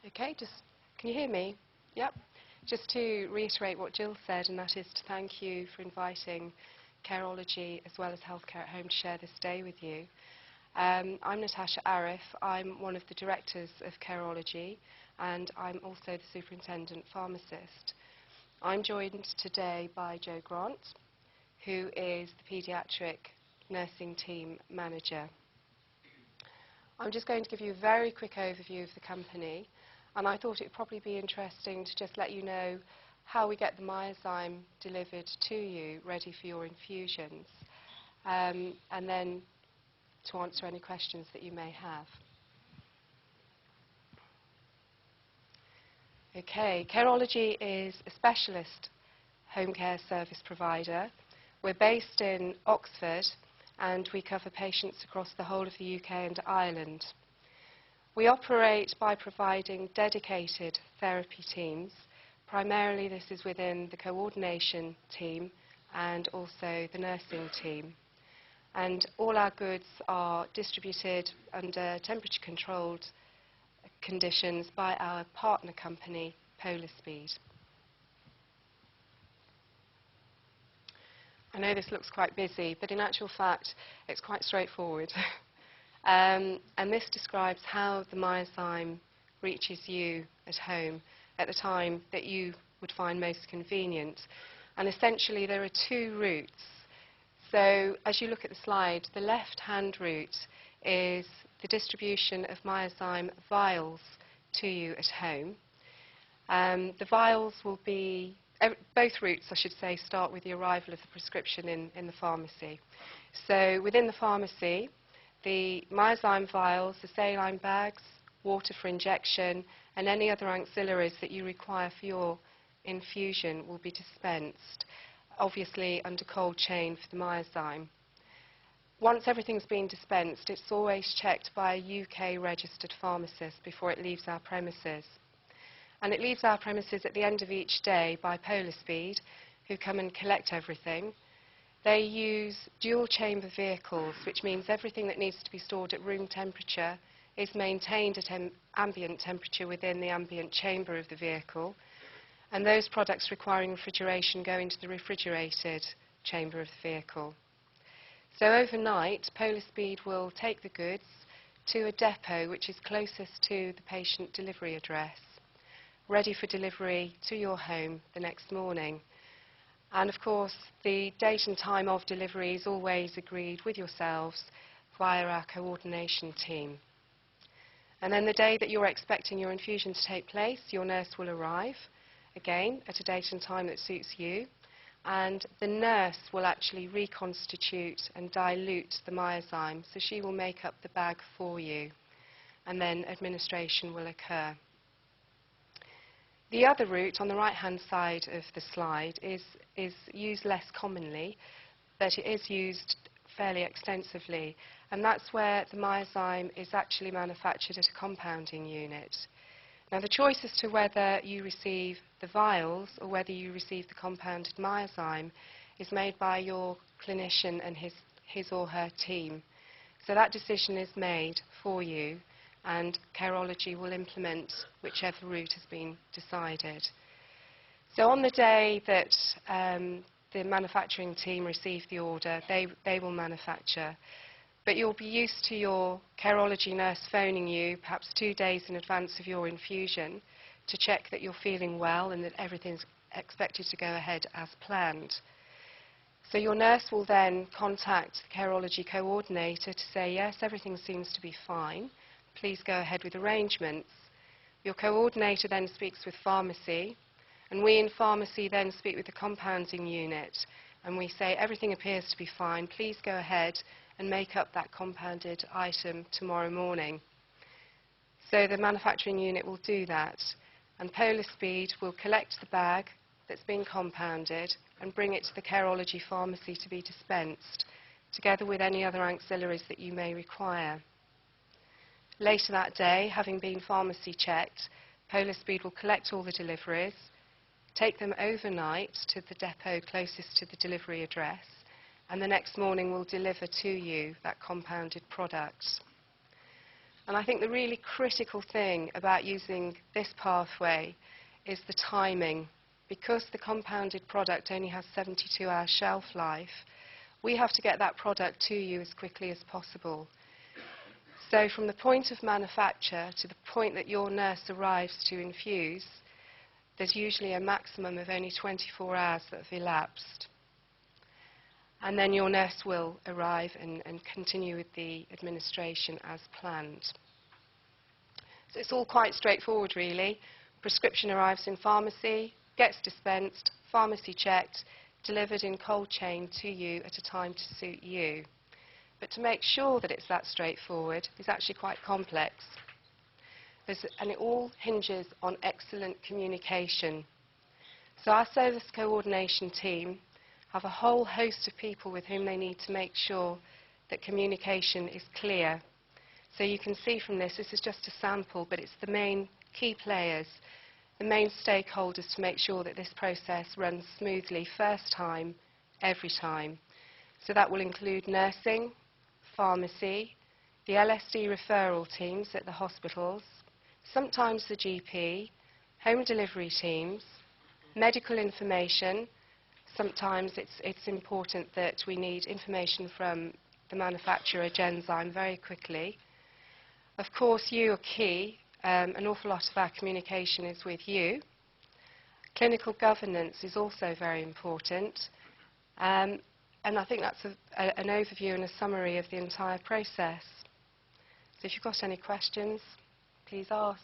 Okay, can you hear me? Yep. Just to reiterate what Jill said, and that is to thank you for inviting Careology as well as Healthcare at Home to share this day with you. I'm Natasha Arif. I'm one of the directors of Careology, and I'm also the superintendent pharmacist. I'm joined today by Jo Grant, who is the paediatric nursing team manager. I'm just going to give you a very quick overview of the company, and I thought it would probably be interesting to just let you know how we get the Myzome delivered to you, ready for your infusions, and then to answer any questions that you may have. Okay, Careology is a specialist home care service provider. We're based in Oxford, and we cover patients across the whole of the UK and Ireland. We operate by providing dedicated therapy teams. Primarily this is within the coordination team and also the nursing team. And all our goods are distributed under temperature-controlled conditions by our partner company, Polar Speed. I know this looks quite busy, but in actual fact, it's quite straightforward. And this describes how the Myzome reaches you at home at the time that you would find most convenient. And essentially, there are two routes. So as you look at the slide, the left-hand route is the distribution of Myzome vials to you at home. The vials will be, both routes, I should say, start with the arrival of the prescription in the pharmacy. So within the pharmacy, the Myzome vials, the saline bags, water for injection, and any other ancillaries that you require for your infusion will be dispensed, obviously under cold chain for the Myzome. Once everything's been dispensed, it's always checked by a UK registered pharmacist before it leaves our premises. And it leaves our premises at the end of each day by Polar Speed, who come and collect everything. They use dual chamber vehicles, which means everything that needs to be stored at room temperature is maintained at ambient temperature within the ambient chamber of the vehicle. And those products requiring refrigeration go into the refrigerated chamber of the vehicle. So overnight, Polar Speed will take the goods to a depot which is closest to the patient delivery address, ready for delivery to your home the next morning. And of course, the date and time of delivery is always agreed with yourselves via our coordination team. And then the day that you're expecting your infusion to take place, your nurse will arrive, again, at a date and time that suits you. And the nurse will actually reconstitute and dilute the Myzome, so she will make up the bag for you, and then administration will occur. The other route on the right-hand side of the slide is used less commonly, but it is used fairly extensively, and that's where the Myzome is actually manufactured at a compounding unit. Now, the choice as to whether you receive the vials or whether you receive the compounded Myzome is made by your clinician and his or her team. So that decision is made for you, and Careology will implement whichever route has been decided. So on the day that the manufacturing team receive the order, they will manufacture. But you'll be used to your Careology nurse phoning you perhaps 2 days in advance of your infusion to check that you're feeling well and that everything's expected to go ahead as planned. So your nurse will then contact the Careology coordinator to say, yes, everything seems to be fine. Please go ahead with arrangements. Your coordinator then speaks with pharmacy, and we in pharmacy then speak with the compounding unit, and we say everything appears to be fine, please go ahead and make up that compounded item tomorrow morning. So the manufacturing unit will do that, and Polar Speed will collect the bag that's been compounded and bring it to the Careology pharmacy to be dispensed, together with any other ancillaries that you may require. Later that day, having been pharmacy checked, Polar Speed will collect all the deliveries, take them overnight to the depot closest to the delivery address, and the next morning will deliver to you that compounded product. And I think the really critical thing about using this pathway is the timing. Because the compounded product only has 72-hour shelf life, we have to get that product to you as quickly as possible. So from the point of manufacture to the point that your nurse arrives to infuse, there's usually a maximum of only 24 hours that have elapsed. And then your nurse will arrive and continue with the administration as planned. So it's all quite straightforward, really. Prescription arrives in pharmacy, gets dispensed, pharmacy checked, delivered in cold chain to you at a time to suit you. But to make sure that it's that straightforward is actually quite complex. And it all hinges on excellent communication. So our service coordination team have a whole host of people with whom they need to make sure that communication is clear. So you can see from this is just a sample, but it's the main key players, the main stakeholders to make sure that this process runs smoothly first time, every time. So that will include nursing, pharmacy, the LSD referral teams at the hospitals, sometimes the GP, home delivery teams, medical information. Sometimes it's important that we need information from the manufacturer, Genzyme, very quickly. Of course, you are key. An awful lot of our communication is with you. Clinical governance is also very important. And I think that's an overview and a summary of the entire process. So if you've got any questions, please ask.